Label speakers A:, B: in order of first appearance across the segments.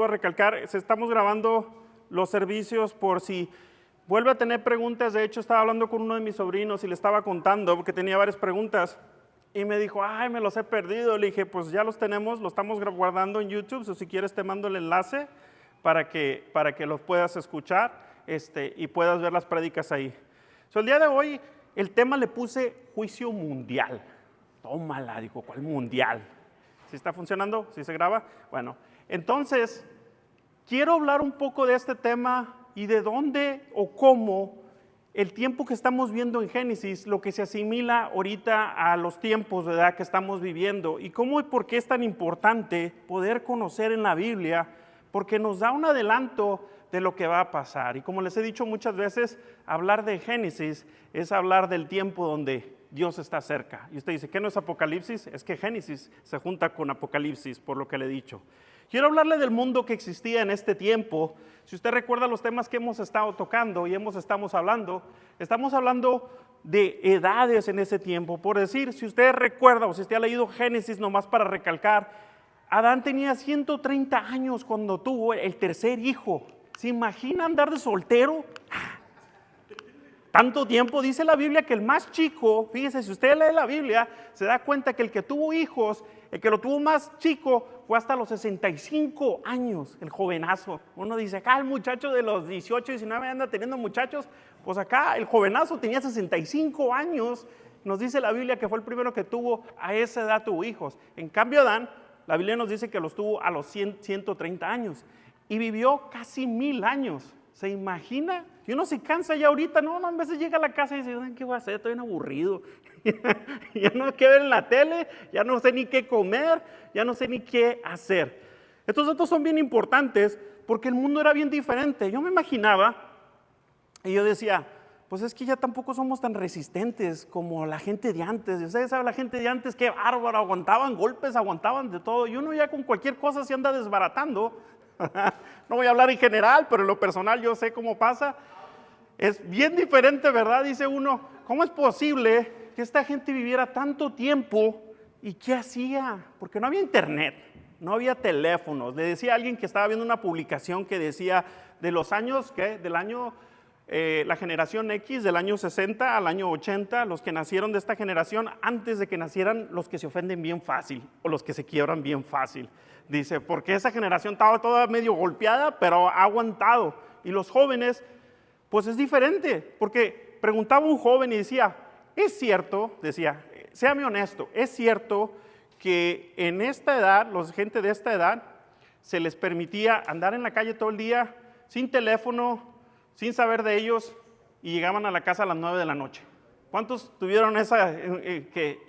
A: a recalcar, estamos grabando los servicios por si vuelve a tener preguntas. De hecho, estaba hablando con uno de mis sobrinos y le estaba contando porque tenía varias preguntas y me dijo, ay, me los he perdido. Le dije, pues ya los tenemos, los estamos guardando en YouTube, o si quieres te mando el enlace para que los puedas escuchar y puedas ver las prédicas ahí. El día de hoy el tema le puse juicio mundial. Tómala, dijo, ¿cuál mundial? ¿Sí está funcionando? ¿Sí se graba? Bueno, entonces, quiero hablar un poco de este tema y de dónde o cómo el tiempo que estamos viendo en Génesis, lo que se asimila ahorita a los tiempos, ¿verdad?, que estamos viviendo, y cómo y por qué es tan importante poder conocer en la Biblia, porque nos da un adelanto de lo que va a pasar. Y como les he dicho muchas veces, hablar de Génesis es hablar del tiempo donde Dios está cerca. Y usted dice, ¿qué no es Apocalipsis? Es que Génesis se junta con Apocalipsis, por lo que le he dicho. Quiero hablarle del mundo que existía en este tiempo. Si usted recuerda los temas que hemos estado tocando y estamos hablando de edades en ese tiempo. Por decir, si usted recuerda o si usted ha leído Génesis, nomás para recalcar, Adán tenía 130 años cuando tuvo el tercer hijo. ¿Se imagina andar de soltero? Tanto tiempo. Dice la Biblia que el más chico, fíjese, si usted lee la Biblia, se da cuenta que el que tuvo hijos, el que lo tuvo más chico, fue hasta los 65 años, el jovenazo. Uno dice, acá el muchacho de los 18, 19 anda teniendo muchachos, pues acá el jovenazo tenía 65 años. Nos dice la Biblia que fue el primero que tuvo, a esa edad tuvo hijos. En cambio Adán, la Biblia nos dice que los tuvo a los 130 años y vivió casi 1000 años. ¿Se imagina? Y uno se cansa ya ahorita, no, a veces llega a la casa y dice, ¿qué voy a hacer? Estoy bien aburrido. Ya no sé qué ver en la tele, ya no sé ni qué comer, ya no sé ni qué hacer. Estos datos son bien importantes porque el mundo era bien diferente. Yo me imaginaba y yo decía, pues es que ya tampoco somos tan resistentes como la gente de antes. Y ustedes saben, la gente de antes, qué bárbaro, aguantaban golpes, aguantaban de todo. Y uno ya con cualquier cosa se anda desbaratando. No voy a hablar en general, pero en lo personal yo sé cómo pasa. Es bien diferente, ¿verdad? Dice uno, ¿cómo es posible que esta gente viviera tanto tiempo? ¿Y qué hacía? Porque no había internet, no había teléfonos. Le decía a alguien que estaba viendo una publicación que decía de los años, ¿qué? Del año, la generación X, del año 60 al año 80, los que nacieron de esta generación, antes de que nacieran los que se ofenden bien fácil o los que se quiebran bien fácil. Dice, porque esa generación estaba toda medio golpeada, pero ha aguantado. Y los jóvenes, pues es diferente, porque preguntaba un joven y decía, es cierto, decía, séame honesto, es cierto que en esta edad, la gente de esta edad, se les permitía andar en la calle todo el día, sin teléfono, sin saber de ellos, y llegaban a la casa a las 9 de la noche. ¿Cuántos tuvieron esa?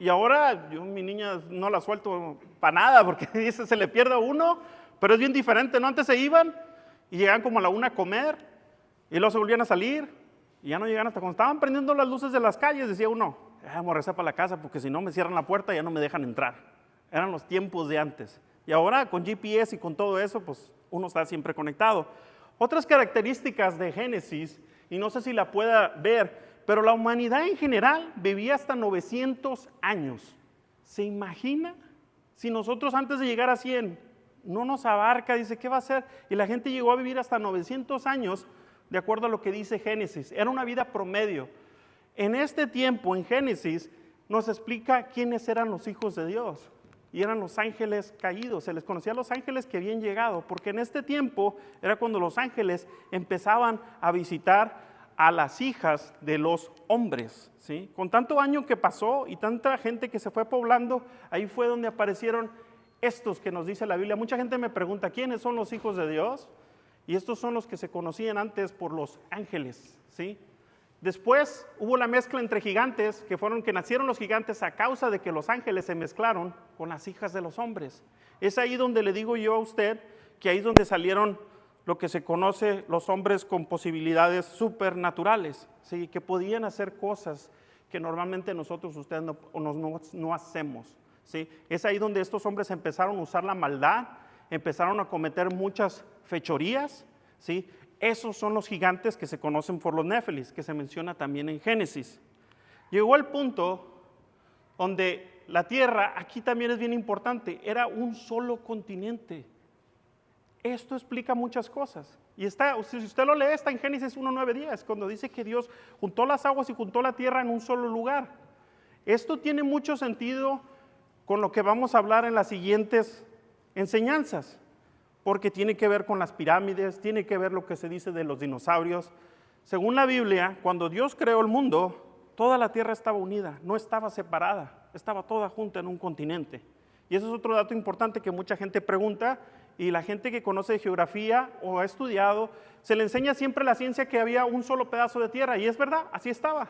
A: Y ahora yo mi niña no la suelto para nada porque dice se le pierde a uno, pero es bien diferente, ¿no? Antes se iban y llegaban como a la 1 a comer y luego se volvían a salir y ya no llegaban hasta cuando estaban prendiendo las luces de las calles. Decía uno, vamos a regresar para la casa porque si no me cierran la puerta y ya no me dejan entrar. Eran los tiempos de antes. Y ahora con GPS y con todo eso, pues uno está siempre conectado. Otras características de Génesis, y no sé si la pueda ver, pero la humanidad en general vivía hasta 900 años. ¿Se imagina? Si nosotros antes de llegar a 100 no nos abarca, dice, ¿qué va a hacer? Y la gente llegó a vivir hasta 900 años, de acuerdo a lo que dice Génesis. Era una vida promedio. En este tiempo, en Génesis, nos explica quiénes eran los hijos de Dios. Y eran los ángeles caídos. Se les conocía a los ángeles que habían llegado, porque en este tiempo era cuando los ángeles empezaban a visitar a las hijas de los hombres, ¿sí? Con tanto año que pasó y tanta gente que se fue poblando, ahí fue donde aparecieron estos que nos dice la Biblia. Mucha gente me pregunta, ¿quiénes son los hijos de Dios? Y estos son los que se conocían antes por los ángeles, ¿sí? Después hubo la mezcla entre gigantes, que nacieron los gigantes a causa de que los ángeles se mezclaron con las hijas de los hombres. Es ahí donde le digo yo a usted que ahí es donde salieron lo que se conoce los hombres con posibilidades supernaturales, ¿sí? Que podían hacer cosas que normalmente nosotros, ustedes no hacemos, ¿sí? Es ahí donde estos hombres empezaron a usar la maldad, empezaron a cometer muchas fechorías, ¿sí? Esos son los gigantes que se conocen por los néfilis, que se menciona también en Génesis. Llegó el punto donde la tierra, aquí también es bien importante, era un solo continente. esto explica muchas cosas. Y está, si usted lo lee, está en Génesis 1, 9, 10, cuando dice que Dios juntó las aguas y juntó la tierra en un solo lugar. Esto tiene mucho sentido con lo que vamos a hablar en las siguientes enseñanzas, porque tiene que ver con las pirámides, tiene que ver lo que se dice de los dinosaurios. Según la Biblia, cuando Dios creó el mundo, toda la tierra estaba unida, no estaba separada, estaba toda junta en un continente. Y eso es otro dato importante que mucha gente pregunta, y la gente que conoce de geografía o ha estudiado, se le enseña siempre la ciencia que había un solo pedazo de tierra, y es verdad, así estaba.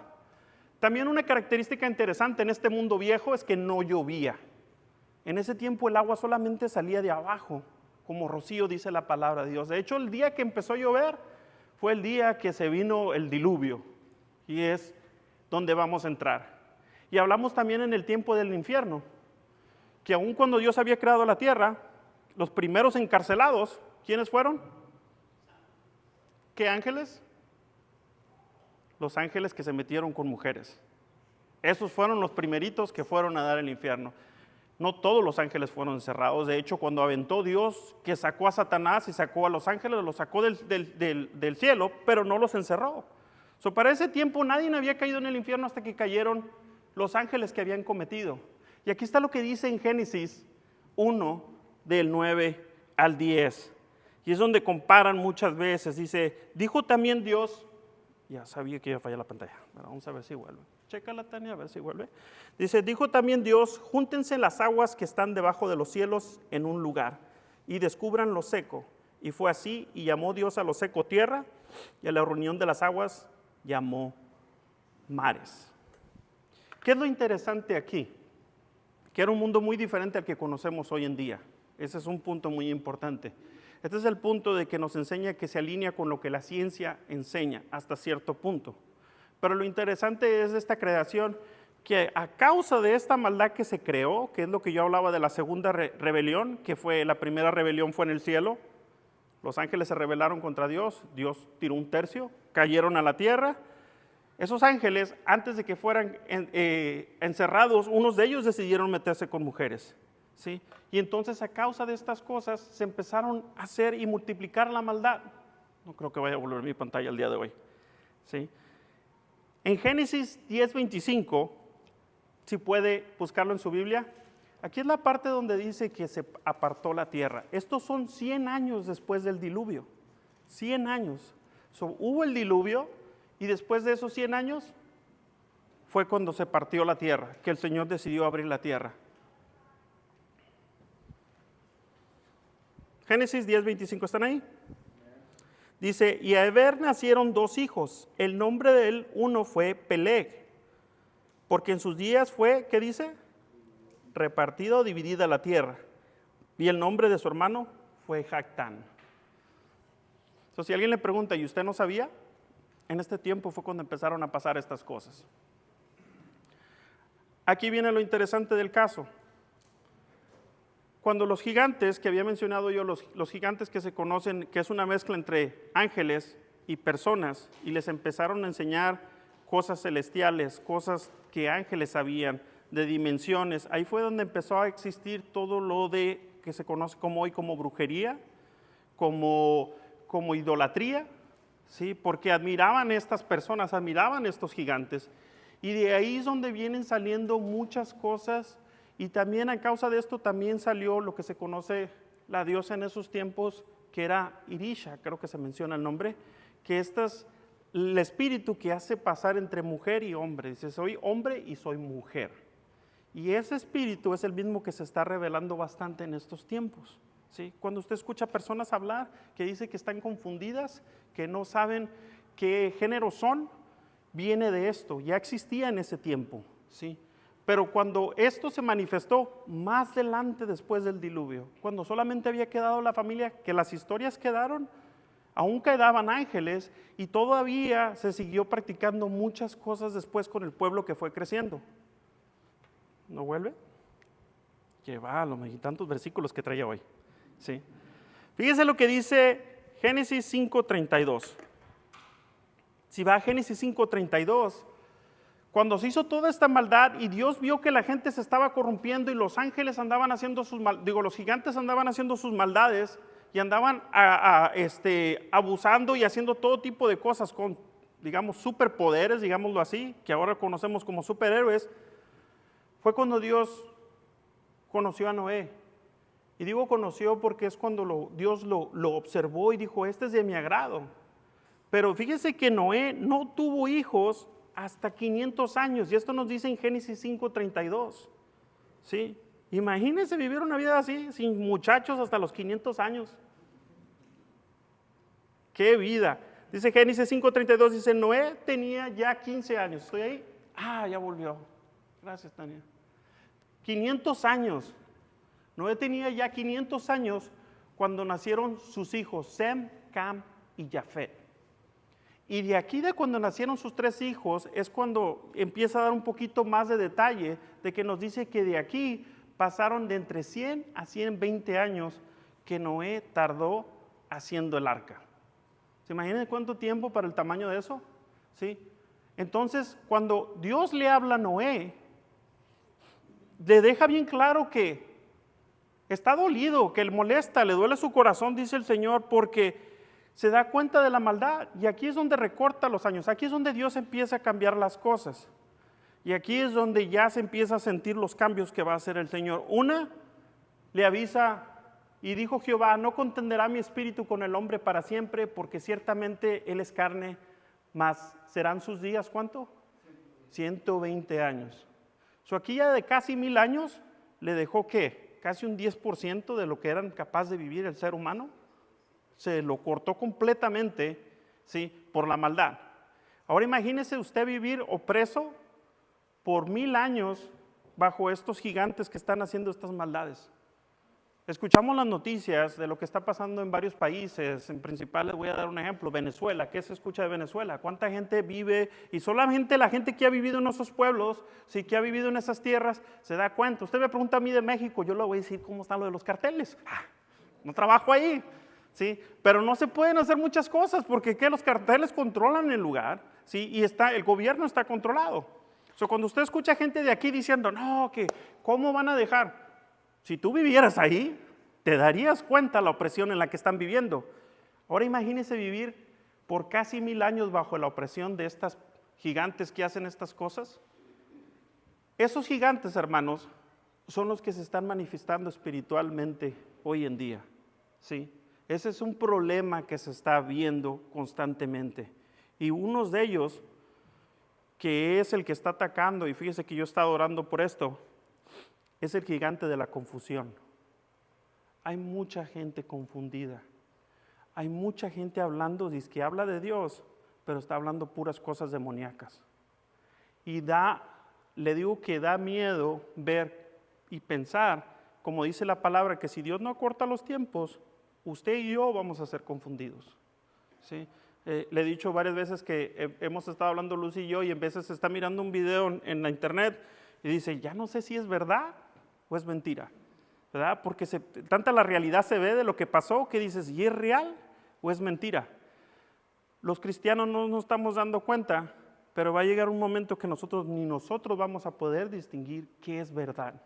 A: También una característica interesante en este mundo viejo es que no llovía. En ese tiempo el agua solamente salía de abajo, como rocío dice la palabra de Dios. De hecho, el día que empezó a llover fue el día que se vino el diluvio, y es donde vamos a entrar. Y hablamos también en el tiempo del infierno, que aun cuando Dios había creado la tierra, los primeros encarcelados, ¿quiénes fueron? ¿Qué ángeles? Los ángeles que se metieron con mujeres. Esos fueron los primeritos que fueron a dar el infierno. No todos los ángeles fueron encerrados. De hecho, cuando aventó Dios, que sacó a Satanás y sacó a los ángeles, los sacó del cielo, pero no los encerró. Para ese tiempo nadie había caído en el infierno hasta que cayeron los ángeles que habían cometido. Y aquí está lo que dice en Génesis 1, del 9 al 10. Y es donde comparan muchas veces. Dice, dijo también Dios, ya sabía que iba a fallar la pantalla, pero vamos a ver si vuelve. Chécala, Tania, a ver si vuelve. Dice, dijo también Dios, júntense las aguas que están debajo de los cielos en un lugar y descubran lo seco. Y fue así, y llamó Dios a lo seco tierra, y a la reunión de las aguas llamó mares. ¿Qué es lo interesante aquí? Que era un mundo muy diferente al que conocemos hoy en día. Ese es un punto muy importante. Este es el punto de que nos enseña que se alinea con lo que la ciencia enseña hasta cierto punto. Pero lo interesante es esta creación, que a causa de esta maldad que se creó, que es lo que yo hablaba de la segunda rebelión, que fue la primera rebelión fue en el cielo, los ángeles se rebelaron contra Dios, Dios tiró un tercio, cayeron a la tierra. Esos ángeles, antes de que fueran encerrados, unos de ellos decidieron meterse con mujeres, ¿sí? Y entonces a causa de estas cosas se empezaron a hacer y multiplicar la maldad. No creo que vaya a volver mi pantalla el día de hoy, ¿sí? En Génesis 10:25, si puede buscarlo en su Biblia, aquí es la parte donde dice que se apartó la tierra. Estos son 100 años después del diluvio, 100 años. Hubo el diluvio y después de esos 100 años fue cuando se partió la tierra, que el Señor decidió abrir la tierra. Génesis 10:25, ¿están ahí? Dice, y a Eber nacieron 2 hijos, el nombre de él, uno fue Peleg, porque en sus días fue, ¿qué dice? Repartida o dividida la tierra, y el nombre de su hermano fue Jactán. Entonces, si alguien le pregunta, ¿y usted no sabía? En este tiempo fue cuando empezaron a pasar estas cosas. Aquí viene lo interesante del caso. Cuando los gigantes, que había mencionado yo, los gigantes que se conocen, que es una mezcla entre ángeles y personas, y les empezaron a enseñar cosas celestiales, cosas que ángeles sabían, de dimensiones, ahí fue donde empezó a existir todo lo de que se conoce como hoy como brujería, como idolatría, ¿sí? Porque admiraban estas personas, admiraban estos gigantes, y de ahí es donde vienen saliendo muchas cosas. Y también a causa de esto también salió lo que se conoce la diosa en esos tiempos, que era Irisha, creo que se menciona el nombre, que este es el espíritu que hace pasar entre mujer y hombre. Dice, soy hombre y soy mujer. Y ese espíritu es el mismo que se está revelando bastante en estos tiempos, ¿sí? Cuando usted escucha personas hablar que dice que están confundidas, que no saben qué género son, viene de esto, ya existía en ese tiempo, ¿sí? Pero cuando esto se manifestó más adelante después del diluvio, cuando solamente había quedado la familia, que las historias quedaron, aún quedaban ángeles y todavía se siguió practicando muchas cosas después con el pueblo que fue creciendo. ¿No vuelve? Que va, los tantos versículos que traía hoy. ¿Sí? Fíjese lo que dice Génesis 5:32. Si va a Génesis 5:32, cuando se hizo toda esta maldad y Dios vio que la gente se estaba corrompiendo y los ángeles andaban haciendo los gigantes andaban haciendo sus maldades, y andaban abusando y haciendo todo tipo de cosas con, digamos, superpoderes, digámoslo así, que ahora conocemos como superhéroes, fue cuando Dios conoció a Noé. Y digo conoció porque es cuando Dios lo observó y dijo, este es de mi agrado. Pero fíjese que Noé no tuvo hijos hasta 500 años, y esto nos dice en Génesis 5:32. ¿Sí? Imagínense vivir una vida así, sin muchachos hasta los 500 años. ¡Qué vida! Dice Génesis 5:32, dice, Noé tenía ya 15 años. ¿Estoy ahí? Ah, ya volvió. Gracias, Tania. 500 años. Noé tenía ya 500 años cuando nacieron sus hijos, Sem, Cam y Jafet. Y de aquí, de cuando nacieron sus 3 hijos, es cuando empieza a dar un poquito más de detalle, de que nos dice que de aquí pasaron de entre 100 a 120 años que Noé tardó haciendo el arca. ¿Se imaginan cuánto tiempo para el tamaño de eso? ¿Sí? Entonces, cuando Dios le habla a Noé, le deja bien claro que está dolido, que le molesta, le duele su corazón, dice el Señor, porque se da cuenta de la maldad, y aquí es donde recorta los años, aquí es donde Dios empieza a cambiar las cosas, y aquí es donde ya se empieza a sentir los cambios que va a hacer el Señor. Una, le avisa, y dijo Jehová, no contenderá mi espíritu con el hombre para siempre, porque ciertamente él es carne, mas serán sus días, ¿cuánto? 120 años. Aquí ya de casi 1000 años, le dejó ¿qué? Casi un 10% de lo que eran capaz de vivir el ser humano. Se lo cortó completamente, ¿sí? Por la maldad. Ahora imagínese usted vivir opreso por 1000 años bajo estos gigantes que están haciendo estas maldades. Escuchamos las noticias de lo que está pasando en varios países, en principal les voy a dar un ejemplo, Venezuela. ¿Qué se escucha de Venezuela? ¿Cuánta gente vive? Y solamente la gente que ha vivido en esos pueblos, sí, que ha vivido en esas tierras, se da cuenta. Usted me pregunta a mí de México, yo le voy a decir cómo están lo de los carteles. No trabajo ahí. ¿Sí? Pero no se pueden hacer muchas cosas porque ¿qué? Los carteles controlan el lugar, ¿sí? Y el gobierno está controlado. Cuando usted escucha gente de aquí diciendo, no, que ¿cómo van a dejar? Si tú vivieras ahí, te darías cuenta la opresión en la que están viviendo. Ahora imagínese vivir por casi 1000 años bajo la opresión de estas gigantes que hacen estas cosas. Esos gigantes, hermanos, son los que se están manifestando espiritualmente hoy en día, ¿sí? Ese es un problema que se está viendo constantemente. Y uno de ellos, que es el que está atacando, y fíjese que yo he estado orando por esto, es el gigante de la confusión. Hay mucha gente confundida. Hay mucha gente hablando, dice que habla de Dios, pero está hablando puras cosas demoníacas. Y le digo que da miedo ver y pensar, como dice la palabra, que si Dios no acorta los tiempos, usted y yo vamos a ser confundidos. ¿Sí? Le he dicho varias veces que hemos estado hablando Luz y yo, y en veces se está mirando un video en la internet y dice, ya no sé si es verdad o es mentira, ¿verdad? Porque tanta la realidad se ve de lo que pasó que dices, ¿y es real o es mentira? Los cristianos no nos estamos dando cuenta, pero va a llegar un momento que ni nosotros vamos a poder distinguir qué es verdad.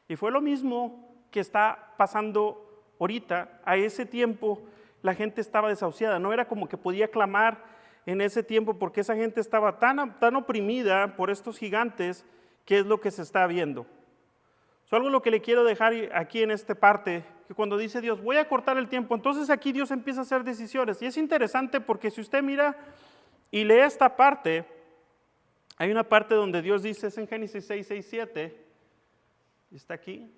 A: Y fue lo mismo que está pasando ahorita. A ese tiempo la gente estaba desahuciada, no era como que podía clamar en ese tiempo porque esa gente estaba tan oprimida por estos gigantes, que es lo que se está viendo. Algo lo que le quiero dejar aquí en esta parte, que cuando dice Dios, voy a cortar el tiempo, entonces aquí Dios empieza a hacer decisiones. Y es interesante porque si usted mira y lee esta parte, hay una parte donde Dios dice, es en Génesis 6, 6, 7, ¿está aquí?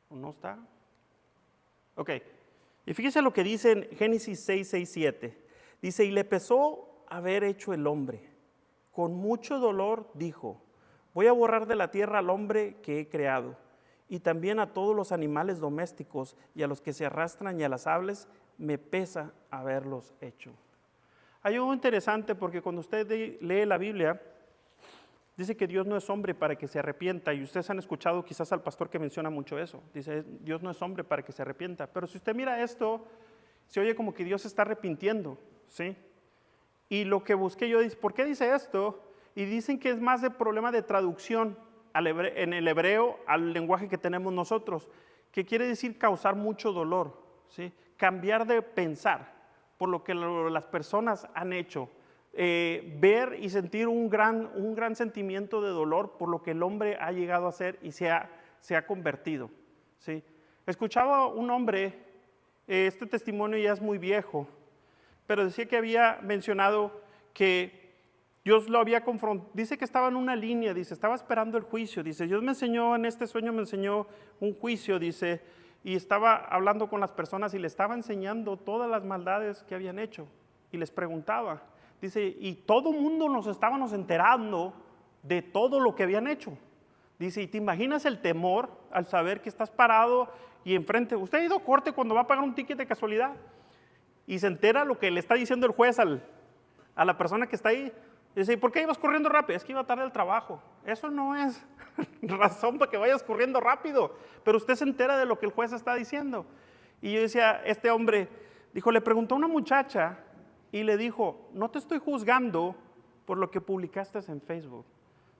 A: ¿O no está? Ok, y fíjese lo que dice en Génesis 6, 6, 7. Dice, y le pesó haber hecho el hombre. Con mucho dolor dijo, voy a borrar de la tierra al hombre que he creado, y también a todos los animales domésticos, y a los que se arrastran y a las aves, me pesa haberlos hecho. Hay algo interesante porque cuando usted lee la Biblia, dice que Dios no es hombre para que se arrepienta, y ustedes han escuchado quizás al pastor que menciona mucho eso, dice Dios no es hombre para que se arrepienta, pero si usted mira esto, se oye como que Dios se está arrepintiendo, ¿sí? Y lo que busqué yo, ¿por qué dice esto? Y dicen que es más de problema de traducción en el hebreo al lenguaje que tenemos nosotros, que quiere decir causar mucho dolor, ¿sí? Cambiar de pensar por lo que las personas han hecho, ver y sentir un gran sentimiento de dolor por lo que el hombre ha llegado a hacer y se ha convertido, ¿sí? Escuchaba un hombre, este testimonio ya es muy viejo, pero decía que había mencionado que Dios lo había confrontado, dice que estaba en una línea, dice, estaba esperando el juicio, dice, Dios me enseñó, en este sueño me enseñó un juicio, dice, y estaba hablando con las personas y le estaba enseñando todas las maldades que habían hecho, y les preguntaba, dice, y todo mundo nos estábamos enterando de todo lo que habían hecho, dice, y te imaginas el temor al saber que estás parado y enfrente, usted ha ido a corte cuando va a pagar un ticket de casualidad, y se entera lo que le está diciendo el juez a la persona que está ahí. Dice, ¿y por qué ibas corriendo rápido? Es que iba tarde al trabajo. Eso no es razón para que vayas corriendo rápido, pero usted se entera de lo que el juez está diciendo. Y yo decía, este hombre, dijo, le preguntó a una muchacha y le dijo, no te estoy juzgando por lo que publicaste en Facebook,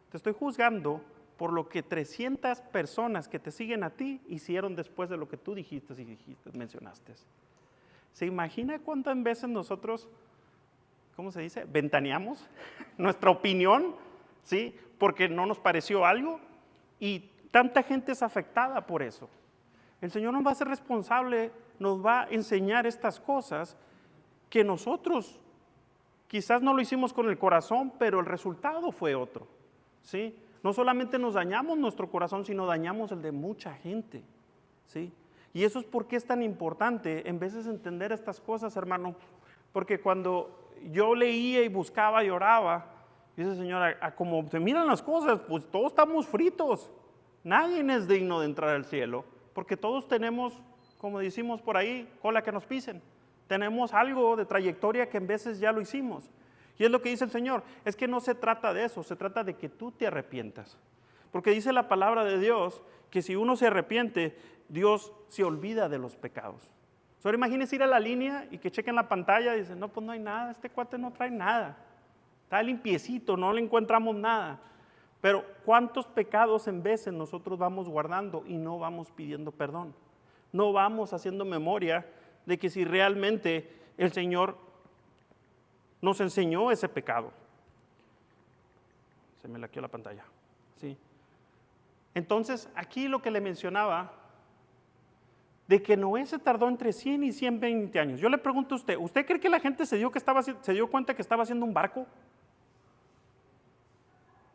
A: te estoy juzgando por lo que 300 personas que te siguen a ti hicieron después de lo que tú dijiste y mencionaste. ¿Se imagina cuántas veces nosotros, ¿cómo se dice? Ventaneamos nuestra opinión, ¿sí? Porque no nos pareció algo y tanta gente es afectada por eso. El Señor nos va a hacer responsable, nos va a enseñar estas cosas que nosotros quizás no lo hicimos con el corazón, pero el resultado fue otro, ¿sí? No solamente nos dañamos nuestro corazón, sino dañamos el de mucha gente, ¿sí? Y eso es por qué es tan importante en veces entender estas cosas, hermano, porque cuando yo leía y buscaba y oraba, dice Señor, como se miran las cosas, pues todos estamos fritos, nadie es digno de entrar al cielo, porque todos tenemos, como decimos por ahí, cola que nos pisen, tenemos algo de trayectoria que en veces ya lo hicimos, y es lo que dice el Señor, es que no se trata de eso, se trata de que tú te arrepientas, porque dice la palabra de Dios, que si uno se arrepiente, Dios se olvida de los pecados. Ahora imagínense ir a la línea y que chequen la pantalla y dicen, no, pues no hay nada, este cuate no trae nada, está limpiecito, no le encontramos nada. Pero ¿cuántos pecados en veces nosotros vamos guardando y no vamos pidiendo perdón? No vamos haciendo memoria de que si realmente el Señor nos enseñó ese pecado. Se me laqueó la pantalla, ¿sí? Entonces, aquí lo que le mencionaba, de que Noé se tardó entre 100 y 120 años. Yo le pregunto a usted, ¿usted cree que la gente se dio cuenta que estaba haciendo un barco?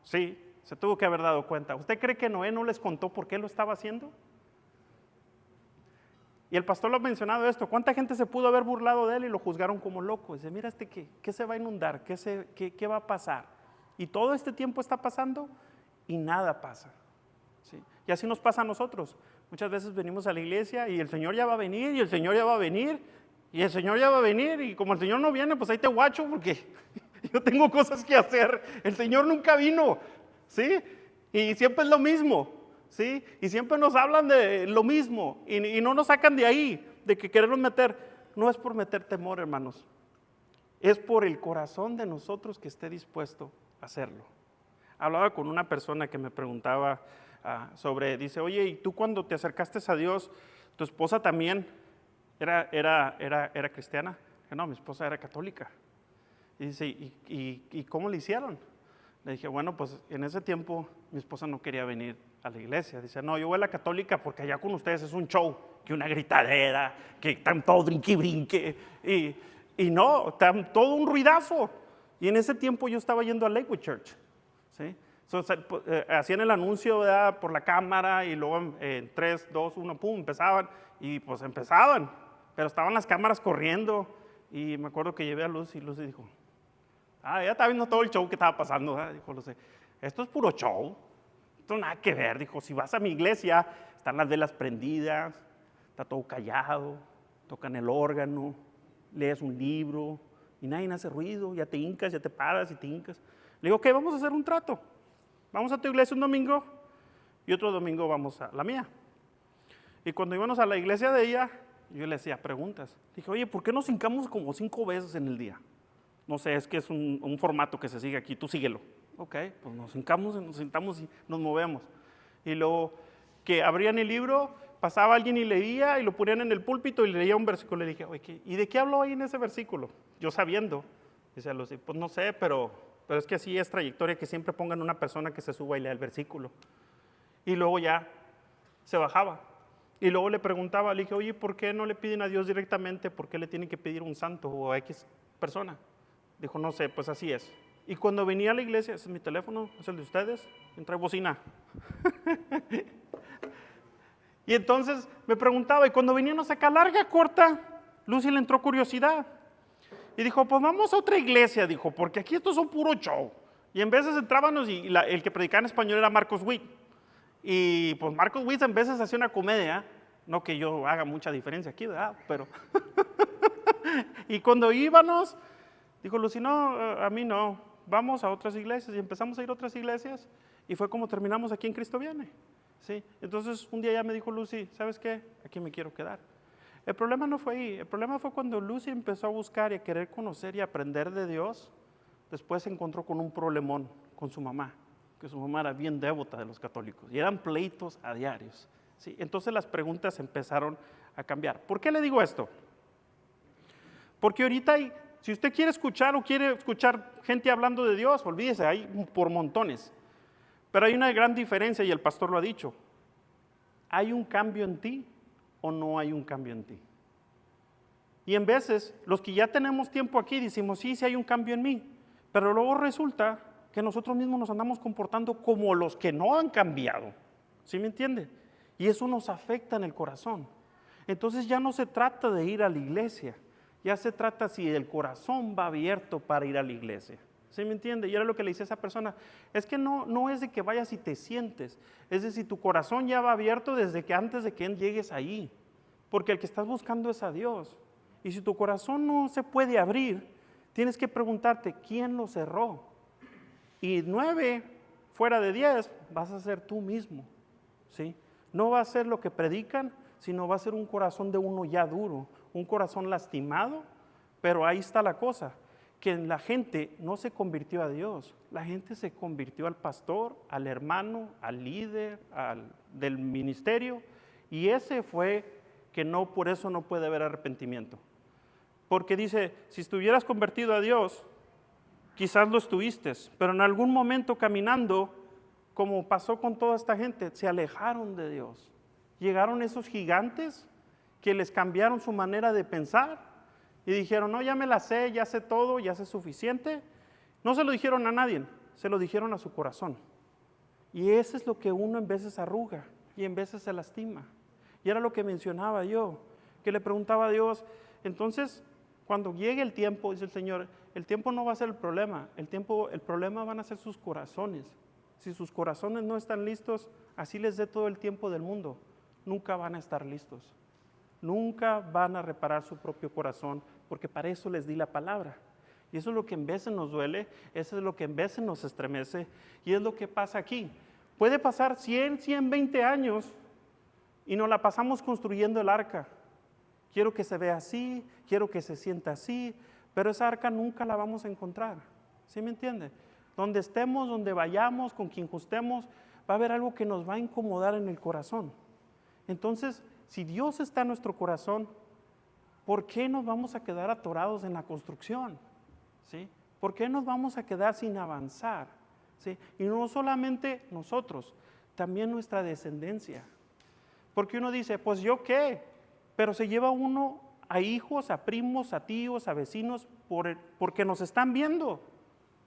A: Sí, se tuvo que haber dado cuenta. ¿Usted cree que Noé no les contó por qué lo estaba haciendo? Y el pastor lo ha mencionado esto, ¿cuánta gente se pudo haber burlado de él y lo juzgaron como loco? Dice, mira ¿qué se va a inundar? ¿Qué va a pasar? Y todo este tiempo está pasando y nada pasa. ¿Sí? Y así nos pasa a nosotros. Muchas veces venimos a la iglesia y el Señor ya va a venir, y el Señor ya va a venir, y el Señor ya va a venir, y como el Señor no viene, pues ahí te guacho porque yo tengo cosas que hacer. El Señor nunca vino, ¿sí? Y siempre es lo mismo, ¿sí? Y siempre nos hablan de lo mismo y no nos sacan de ahí, de que queremos meter. No es por meter temor, hermanos. Es por el corazón de nosotros que esté dispuesto a hacerlo. Hablaba con una persona que me preguntaba dice, oye, ¿y tú cuando te acercaste a Dios, tu esposa también era cristiana? Dije, no, mi esposa era católica. Y dice, ¿y cómo le hicieron? Le dije, bueno, pues en ese tiempo mi esposa no quería venir a la iglesia. Dice, no, yo voy a la católica porque allá con ustedes es un show, que una gritadera, que están todos brinque. Y no, están todo un ruidazo. Y en ese tiempo yo estaba yendo a Lakewood Church, ¿sí? Hacían el anuncio, ¿verdad?, por la cámara y luego en 3, 2, 1, pum, empezaban y pues empezaban, pero estaban las cámaras corriendo y me acuerdo que llevé a Lucy y Lucy dijo, ya estaba viendo todo el show que estaba pasando, ¿verdad? Dijo Lucy, esto es puro show, esto nada que ver, dijo, si vas a mi iglesia están las velas prendidas, está todo callado, tocan el órgano, lees un libro y nadie hace ruido, ya te hincas, ya te paras y te hincas. Le digo, ok, vamos a hacer un trato. Vamos a tu iglesia un domingo y otro domingo vamos a la mía. Y cuando íbamos a la iglesia de ella, yo le hacía preguntas. Dije, oye, ¿por qué nos hincamos como 5 veces en el día? No sé, es que es un formato que se sigue aquí, tú síguelo. Ok, pues nos hincamos, nos sentamos y nos movemos. Y luego que abrían el libro pasaba alguien y leía y lo ponían en el púlpito y leía un versículo. Le dije, oye, ¿y de qué habló ahí en ese versículo? Yo sabiendo. Dice Lucy, pues no sé, pero es que así es trayectoria que siempre pongan una persona que se suba y lea el versículo. Y luego ya se bajaba. Y luego le preguntaba, le dije, oye, ¿por qué no le piden a Dios directamente? ¿Por qué le tienen que pedir a un santo o a X persona? Dijo, no sé, pues así es. Y cuando venía a la iglesia, ese es mi teléfono, es el de ustedes, entra bocina. Y entonces me preguntaba, y cuando veníamos acá larga, corta, Lucy le entró curiosidad. Y dijo, pues vamos a otra iglesia, dijo, porque aquí estos son puro show. Y en veces entrábamos y el que predicaba en español era Marcos Witt. Y pues Marcos Witt en veces hacía una comedia, no que yo haga mucha diferencia aquí, ¿verdad? Pero y cuando íbamos, dijo Lucy, no, a mí no, vamos a otras iglesias. Y empezamos a ir a otras iglesias y fue como terminamos aquí en Cristo Viene. ¿Sí? Entonces un día ya me dijo Lucy, ¿sabes qué? Aquí me quiero quedar. El problema no fue ahí, el problema fue cuando Lucy empezó a buscar y a querer conocer y aprender de Dios. Después se encontró con un problemón con su mamá, que su mamá era bien devota de los católicos y eran pleitos a diarios. ¿Sí? Entonces las preguntas empezaron a cambiar. ¿Por qué le digo esto? Porque ahorita si usted quiere escuchar o quiere escuchar gente hablando de Dios, olvídese, hay por montones. Pero hay una gran diferencia y el pastor lo ha dicho. ¿Hay un cambio en ti o no hay un cambio en ti? Y en veces, los que ya tenemos tiempo aquí decimos, sí, sí hay un cambio en mí. Pero luego resulta que nosotros mismos nos andamos comportando como los que no han cambiado. ¿Sí me entiende? Y eso nos afecta en el corazón. Entonces ya no se trata de ir a la iglesia. Ya se trata si el corazón va abierto para ir a la iglesia. ¿Sí me entiende? Y era lo que le dice a esa persona, es que no es de que vayas y te sientes, es de si tu corazón ya va abierto desde que antes de que llegues ahí, porque el que estás buscando es a Dios. Y si tu corazón no se puede abrir, tienes que preguntarte, ¿quién lo cerró? Y 9 fuera de 10 vas a ser tú mismo, ¿sí? No va a ser lo que predican, sino va a ser un corazón de uno ya duro, un corazón lastimado, pero ahí está la cosa. Que la gente no se convirtió a Dios, la gente se convirtió al pastor, al hermano, al líder, del ministerio, y ese fue que no, por eso no puede haber arrepentimiento. Porque dice, si estuvieras convertido a Dios, quizás lo estuviste, pero en algún momento caminando, como pasó con toda esta gente, se alejaron de Dios. Llegaron esos gigantes que les cambiaron su manera de pensar, y dijeron, no, ya me la sé, ya sé todo, ya sé suficiente. No se lo dijeron a nadie, se lo dijeron a su corazón. Y eso es lo que uno en veces arruga y en veces se lastima. Y era lo que mencionaba yo, que le preguntaba a Dios, entonces, cuando llegue el tiempo, dice el Señor, el tiempo no va a ser el problema, el problema van a ser sus corazones. Si sus corazones no están listos, así les dé todo el tiempo del mundo, nunca van a estar listos. Nunca van a reparar su propio corazón, porque para eso les di la palabra. Y eso es lo que en veces nos duele, eso es lo que en veces nos estremece, y es lo que pasa aquí. Puede pasar 100, 120 años y nos la pasamos construyendo el arca. Quiero que se vea así, quiero que se sienta así, pero esa arca nunca la vamos a encontrar. ¿Sí me entiende? Donde estemos, donde vayamos, con quien estemos, va a haber algo que nos va a incomodar en el corazón. Entonces, si Dios está en nuestro corazón, ¿por qué nos vamos a quedar atorados en la construcción? ¿Sí? ¿Por qué nos vamos a quedar sin avanzar? ¿Sí? Y no solamente nosotros, también nuestra descendencia. Porque uno dice, pues yo qué, pero se lleva uno a hijos, a primos, a tíos, a vecinos, porque nos están viendo.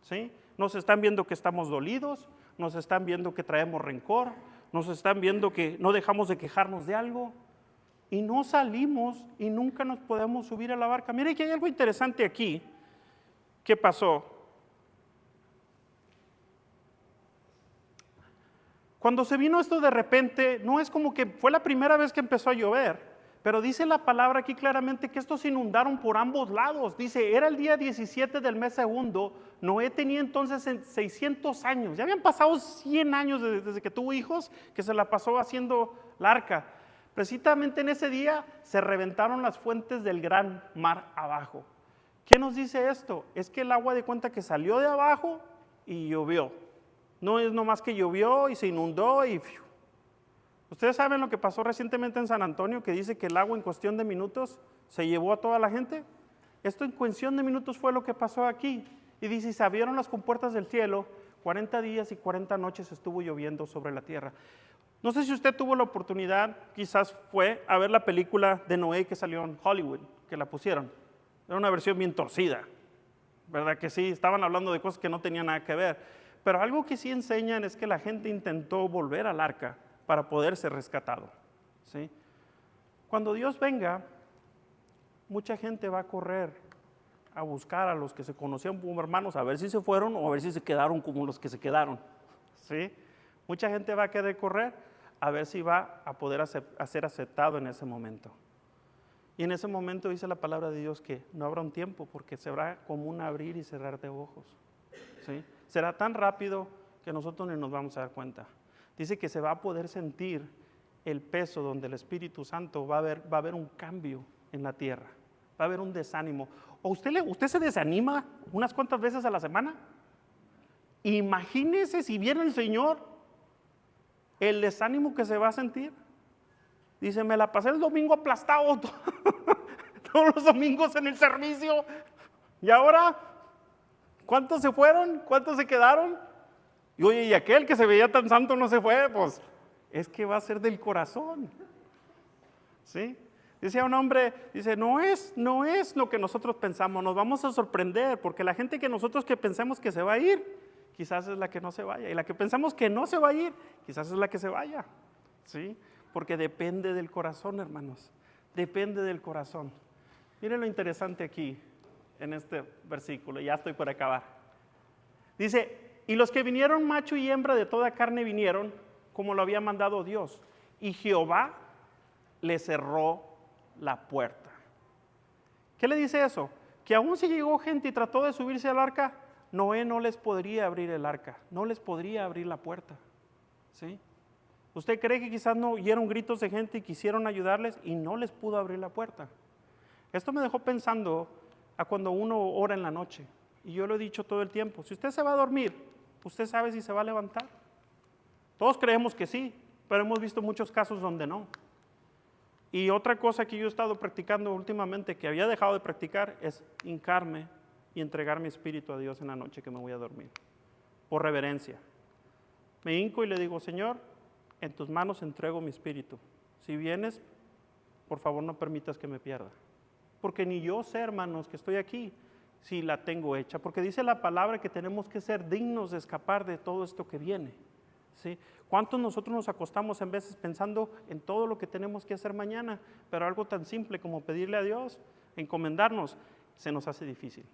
A: ¿Sí? Nos están viendo que estamos dolidos, nos están viendo que traemos rencor, nos están viendo que no dejamos de quejarnos de algo. Y no salimos y nunca nos podemos subir a la barca. Mire que hay algo interesante aquí. ¿Qué pasó? Cuando se vino esto de repente, no es como que fue la primera vez que empezó a llover, pero dice la palabra aquí claramente que estos se inundaron por ambos lados. Dice, era el día 17 del mes segundo, Noé tenía entonces 600 años. Ya habían pasado 100 años desde que tuvo hijos, que se la pasó haciendo la arca. Precisamente en ese día se reventaron las fuentes del gran mar abajo. ¿Qué nos dice esto? Es que el agua de cuenta que salió de abajo y llovió. No es nomás que llovió y se inundó y ¿Ustedes saben lo que pasó recientemente en San Antonio, que dice que el agua en cuestión de minutos se llevó a toda la gente? Esto en cuestión de minutos fue lo que pasó aquí. Y dice, y se abrieron las compuertas del cielo, 40 días y 40 noches estuvo lloviendo sobre la tierra. No sé si usted tuvo la oportunidad, quizás fue a ver la película de Noé que salió en Hollywood, que la pusieron. Era una versión bien torcida, ¿verdad que sí? Estaban hablando de cosas que no tenían nada que ver. Pero algo que sí enseñan es que la gente intentó volver al arca para poder ser rescatado, ¿sí? Cuando Dios venga, mucha gente va a correr a buscar a los que se conocían como hermanos, a ver si se fueron o a ver si se quedaron como los que se quedaron, ¿sí? Mucha gente va a querer correr a ver si va a poder ser aceptado en ese momento. Y en ese momento dice la palabra de Dios que no habrá un tiempo, porque será como un abrir y cerrar de ojos, ¿sí? Será tan rápido que nosotros ni nos vamos a dar cuenta. Dice que se va a poder sentir el peso donde el Espíritu Santo va a haber un cambio en la tierra, va a haber un desánimo. ¿O usted se desanima unas cuantas veces a la semana? Imagínese si viene el Señor, el desánimo que se va a sentir. Dice, me la pasé el domingo aplastado todos los domingos en el servicio. Y ahora, ¿cuántos se fueron? ¿Cuántos se quedaron? Y oye, y aquel que se veía tan santo no se fue, pues es que va a ser del corazón, ¿sí? Dice un hombre, dice, no es lo que nosotros pensamos, nos vamos a sorprender, porque la gente que nosotros que pensamos que se va a ir, quizás es la que no se vaya, y la que pensamos que no se va a ir, quizás es la que se vaya, ¿sí? Porque depende del corazón, hermanos, depende del corazón. Miren lo interesante aquí, en este versículo, ya estoy por acabar. Dice, y los que vinieron macho y hembra de toda carne vinieron, como lo había mandado Dios, y Jehová le cerró la puerta. ¿Qué le dice eso? Que aún si llegó gente y trató de subirse al arca, Noé no les podría abrir el arca, no les podría abrir la puerta, ¿sí? ¿Usted cree que quizás no oyeron gritos de gente y quisieron ayudarles y no les pudo abrir la puerta? Esto me dejó pensando a cuando uno ora en la noche, y yo lo he dicho todo el tiempo, si usted se va a dormir, ¿usted sabe si se va a levantar? Todos creemos que sí, pero hemos visto muchos casos donde no. Y otra cosa que yo he estado practicando últimamente, que había dejado de practicar, es hincarme y entregar mi espíritu a Dios en la noche que me voy a dormir, por reverencia. Me hinco y le digo, Señor, en tus manos entrego mi espíritu. Si vienes, por favor no permitas que me pierda. Porque ni yo sé, hermanos, que estoy aquí, si la tengo hecha. Porque dice la palabra que tenemos que ser dignos de escapar de todo esto que viene, ¿sí? ¿Cuántos nosotros nos acostamos en veces pensando en todo lo que tenemos que hacer mañana? Pero algo tan simple como pedirle a Dios, encomendarnos, se nos hace difícil.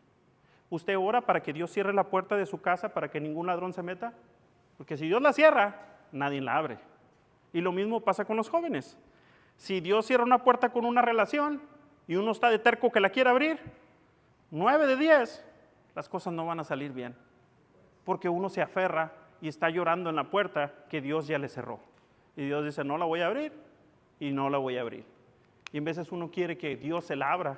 A: ¿Usted ora para que Dios cierre la puerta de su casa para que ningún ladrón se meta? Porque si Dios la cierra, nadie la abre. Y lo mismo pasa con los jóvenes. Si Dios cierra una puerta con una relación y uno está de terco que la quiere abrir, 9 de 10, las cosas no van a salir bien. Porque uno se aferra y está llorando en la puerta que Dios ya le cerró. Y Dios dice, no la voy a abrir, y no la voy a abrir. Y en veces uno quiere que Dios se la abra.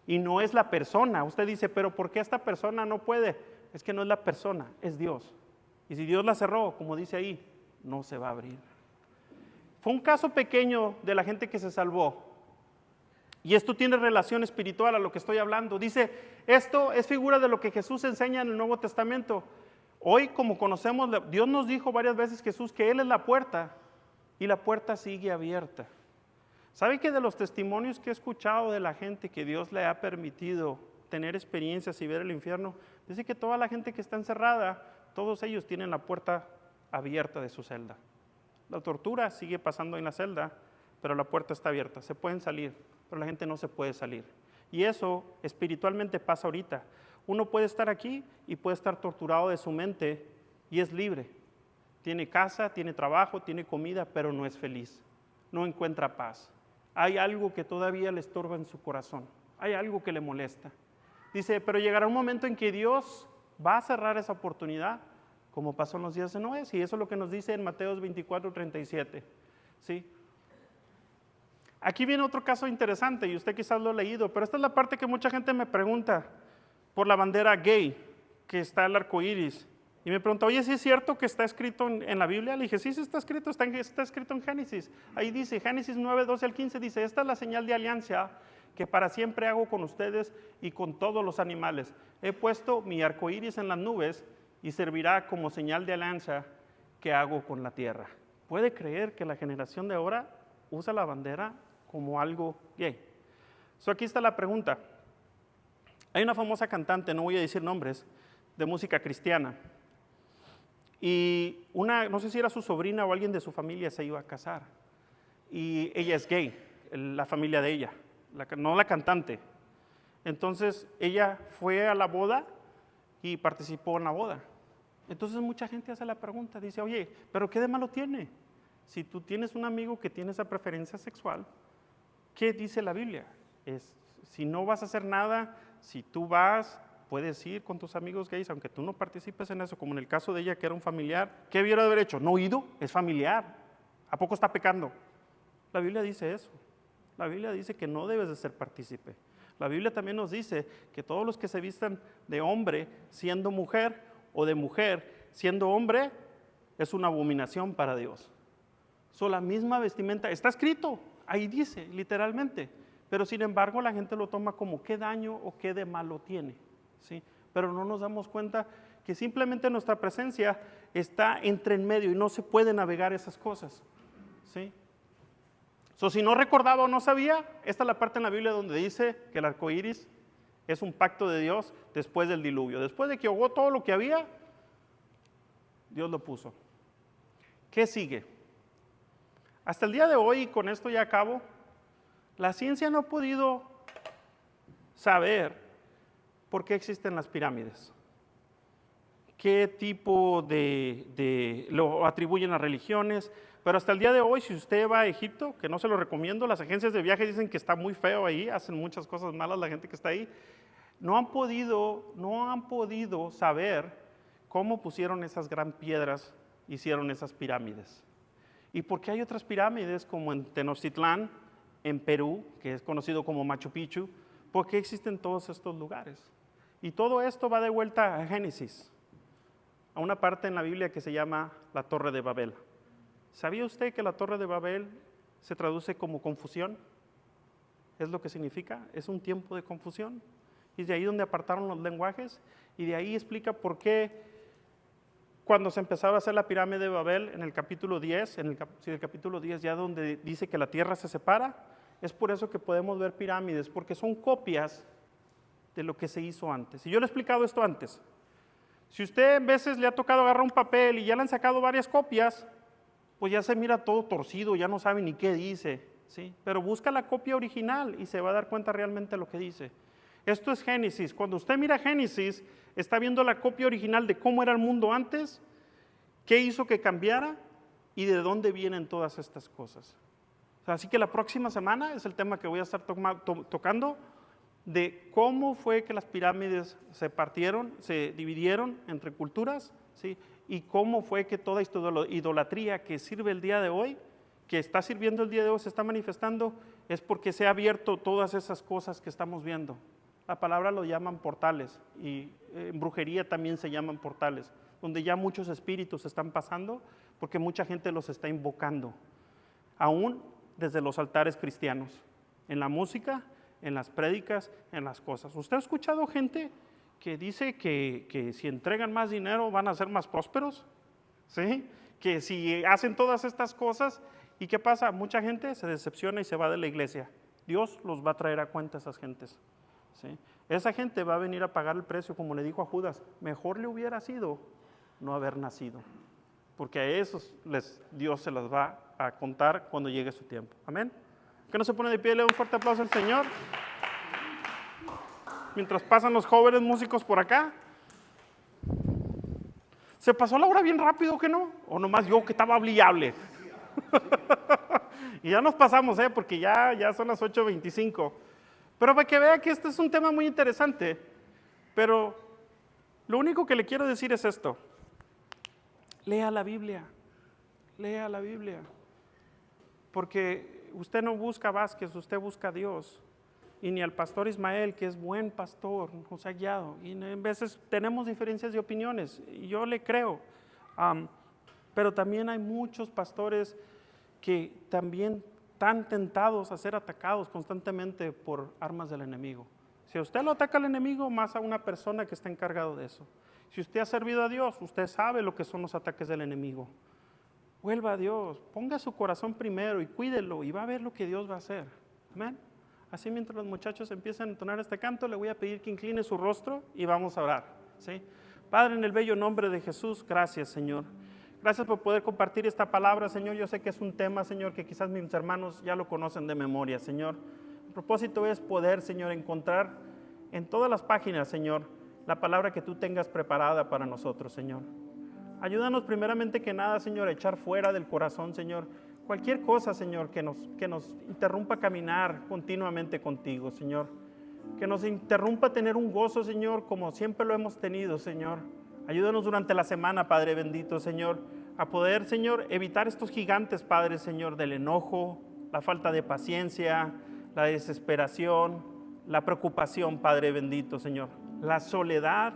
A: Y no es la persona. Usted dice, pero ¿por qué esta persona no puede? Es que no es la persona, es Dios. Y si Dios la cerró, como dice ahí, no se va a abrir. Fue un caso pequeño de la gente que se salvó. Y esto tiene relación espiritual a lo que estoy hablando. Dice, esto es figura de lo que Jesús enseña en el Nuevo Testamento. Hoy, como conocemos, Dios nos dijo varias veces, Jesús, que Él es la puerta y la puerta sigue abierta. ¿Sabe que de los testimonios que he escuchado de la gente que Dios le ha permitido tener experiencias y ver el infierno? Dice que toda la gente que está encerrada, todos ellos tienen la puerta abierta de su celda. La tortura sigue pasando en la celda, pero la puerta está abierta. Se pueden salir, pero la gente no se puede salir. Y eso espiritualmente pasa ahorita. Uno puede estar aquí y puede estar torturado de su mente y es libre. Tiene casa, tiene trabajo, tiene comida, pero no es feliz. No encuentra paz. Hay algo que todavía le estorba en su corazón. Hay algo que le molesta. Dice, pero llegará un momento en que Dios va a cerrar esa oportunidad, como pasó en los días de Noé. Y eso es lo que nos dice en Mateo 24:37. ¿Sí? Aquí viene otro caso interesante y usted quizás lo ha leído, pero esta es la parte que mucha gente me pregunta por la bandera gay que está el arco iris Y me preguntó, oye, ¿sí es cierto que está escrito en la Biblia? Le dije, sí, sí está escrito, está escrito en Génesis. Ahí dice, Génesis 9, 12 al 15, dice, esta es la señal de alianza que para siempre hago con ustedes y con todos los animales. He puesto mi arco iris en las nubes y servirá como señal de alianza que hago con la tierra. ¿Puede creer que la generación de ahora usa la bandera como algo gay? Aquí está la pregunta. Hay una famosa cantante, no voy a decir nombres, de música cristiana. Y no sé si era su sobrina o alguien de su familia se iba a casar. Y ella es gay, la familia de ella, no la cantante. Entonces ella fue a la boda y participó en la boda. Entonces mucha gente hace la pregunta, dice, oye, ¿pero qué de malo tiene? Si tú tienes un amigo que tiene esa preferencia sexual, ¿qué dice la Biblia? Si no vas a hacer nada, si tú vas, puedes ir con tus amigos gays, aunque tú no participes en eso, como en el caso de ella, que era un familiar. ¿Qué hubiera de haber hecho? No ido, es familiar. ¿A poco está pecando? La Biblia dice eso. La Biblia dice que no debes de ser partícipe. La Biblia también nos dice que todos los que se vistan de hombre siendo mujer o de mujer siendo hombre es una abominación para Dios. La misma vestimenta, está escrito, ahí dice literalmente, pero sin embargo la gente lo toma como qué daño o qué de malo tiene, ¿sí? Pero no nos damos cuenta que simplemente nuestra presencia está entre en medio y no se puede navegar esas cosas, ¿sí? Si no recordaba o no sabía, esta es la parte en la Biblia donde dice que el arco iris es un pacto de Dios después del diluvio. Después de que ahogó todo lo que había, Dios lo puso. ¿Qué sigue? Hasta el día de hoy, y con esto ya acabo, la ciencia no ha podido saber por qué existen las pirámides. ¿Qué tipo lo atribuyen a religiones? Pero hasta el día de hoy, si usted va a Egipto, que no se lo recomiendo, las agencias de viaje dicen que está muy feo ahí, hacen muchas cosas malas la gente que está ahí, no han podido saber cómo pusieron esas gran piedras, hicieron esas pirámides. ¿Y por qué hay otras pirámides como en Tenochtitlán, en Perú, que es conocido como Machu Picchu? ¿Por qué existen todos estos lugares? Y todo esto va de vuelta a Génesis, a una parte en la Biblia que se llama la Torre de Babel. ¿Sabía usted que la Torre de Babel se traduce como confusión? Es lo que significa, es un tiempo de confusión. Y de ahí donde apartaron los lenguajes, y de ahí explica por qué cuando se empezaba a hacer la pirámide de Babel en el capítulo 10, el capítulo 10 ya donde dice que la tierra se separa, es por eso que podemos ver pirámides, porque son copias de lo que se hizo antes. Y yo le he explicado esto antes. Si usted en veces le ha tocado agarrar un papel y ya le han sacado varias copias, pues ya se mira todo torcido, ya no sabe ni qué dice, ¿sí? Pero busca la copia original y se va a dar cuenta realmente lo que dice. Esto es Génesis. Cuando usted mira Génesis, está viendo la copia original de cómo era el mundo antes, qué hizo que cambiara y de dónde vienen todas estas cosas. Así que la próxima semana es el tema que voy a estar tocando, de cómo fue que las pirámides se partieron, se dividieron entre culturas, ¿sí? Y cómo fue que toda idolatría que sirve el día de hoy, que está sirviendo el día de hoy, se está manifestando, es porque se ha abierto todas esas cosas que estamos viendo. La palabra lo llaman portales, y en brujería también se llaman portales, donde ya muchos espíritus están pasando, porque mucha gente los está invocando, aún desde los altares cristianos, en la música, en las prédicas, en las cosas. ¿Usted ha escuchado gente que dice que si entregan más dinero van a ser más prósperos? ¿Sí? Que si hacen todas estas cosas, ¿y qué pasa? Mucha gente se decepciona y se va de la iglesia. Dios los va a traer a cuenta a esas gentes, ¿sí? Esa gente va a venir a pagar el precio, como le dijo a Judas, mejor le hubiera sido no haber nacido, porque a esos Dios se las va a contar cuando llegue su tiempo. Amén. ¿Que no se pone de pie? Le doy un fuerte aplauso al Señor. Mientras pasan los jóvenes músicos por acá. ¿Se pasó la hora bien rápido que no? ¿O nomás yo que estaba hable? Y ya nos pasamos, porque ya son las 8:25. Pero para que vea que este es un tema muy interesante. Pero lo único que le quiero decir es esto. Lea la Biblia. Lea la Biblia. Porque usted no busca Vázquez, usted busca a Dios. y ni al pastor Ismael, que es buen pastor, nos ha guiado. Y en veces tenemos diferencias de opiniones, y yo le creo. Pero también hay muchos pastores que también están tentados a ser atacados constantemente por armas del enemigo. Si a usted lo ataca el enemigo, más a una persona que está encargado de eso. Si usted ha servido a Dios, usted sabe lo que son los ataques del enemigo. Vuelva a Dios, ponga su corazón primero y cuídelo, y va a ver lo que Dios va a hacer. Amén. Así, mientras los muchachos empiezan a entonar este canto, le voy a pedir que incline su rostro y vamos a orar, ¿sí? Padre, en el bello nombre de Jesús, gracias, Señor. Gracias por poder compartir esta palabra, Señor. Yo sé que es un tema, Señor, que quizás mis hermanos ya lo conocen de memoria, Señor. El propósito es poder, Señor, encontrar en todas las páginas, Señor, la palabra que tú tengas preparada para nosotros, Señor. Ayúdanos primeramente que nada, Señor, a echar fuera del corazón, Señor, cualquier cosa, Señor, que nos interrumpa caminar continuamente contigo, Señor. Que nos interrumpa tener un gozo, Señor, como siempre lo hemos tenido, Señor. Ayúdanos durante la semana, Padre bendito, Señor, a poder, Señor, evitar estos gigantes, Padre, Señor, del enojo, la falta de paciencia, la desesperación, la preocupación, Padre bendito, Señor, la soledad,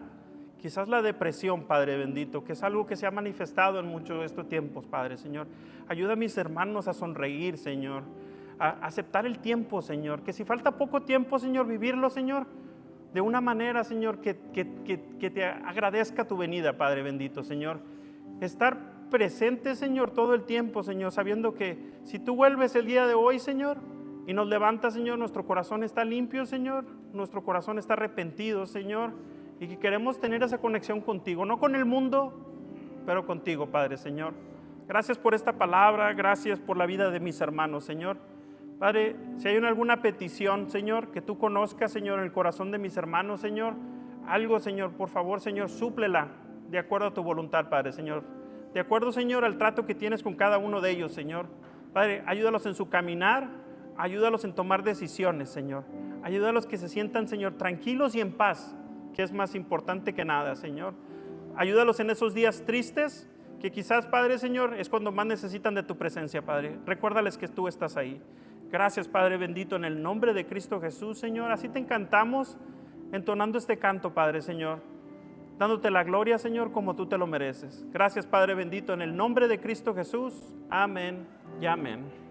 A: quizás la depresión, Padre bendito, que es algo que se ha manifestado en muchos de estos tiempos, Padre, Señor. Ayuda a mis hermanos a sonreír, Señor, a aceptar el tiempo, Señor, que si falta poco tiempo, Señor, vivirlo, Señor, de una manera, Señor, que te agradezca tu venida, Padre bendito, Señor. Estar presente, Señor, todo el tiempo, Señor, sabiendo que si tú vuelves el día de hoy, Señor, y nos levantas, Señor, nuestro corazón está limpio, Señor, nuestro corazón está arrepentido, Señor, y que queremos tener esa conexión contigo, no con el mundo, pero contigo, Padre, Señor. Gracias por esta palabra, gracias por la vida de mis hermanos, Señor. Padre, si hay alguna petición, Señor, que tú conozcas, Señor, en el corazón de mis hermanos, Señor, algo, Señor, por favor, Señor, súplela de acuerdo a tu voluntad, Padre, Señor. De acuerdo, Señor, al trato que tienes con cada uno de ellos, Señor. Padre, ayúdalos en su caminar, ayúdalos en tomar decisiones, Señor. Ayúdalos que se sientan, Señor, tranquilos y en paz, que es más importante que nada, Señor. Ayúdalos en esos días tristes, que quizás, Padre, Señor, es cuando más necesitan de tu presencia, Padre. Recuérdales que tú estás ahí. Gracias, Padre bendito, en el nombre de Cristo Jesús, Señor. Así te encantamos entonando este canto, Padre, Señor, dándote la gloria, Señor, como tú te lo mereces. Gracias, Padre bendito, en el nombre de Cristo Jesús. Amén y amén.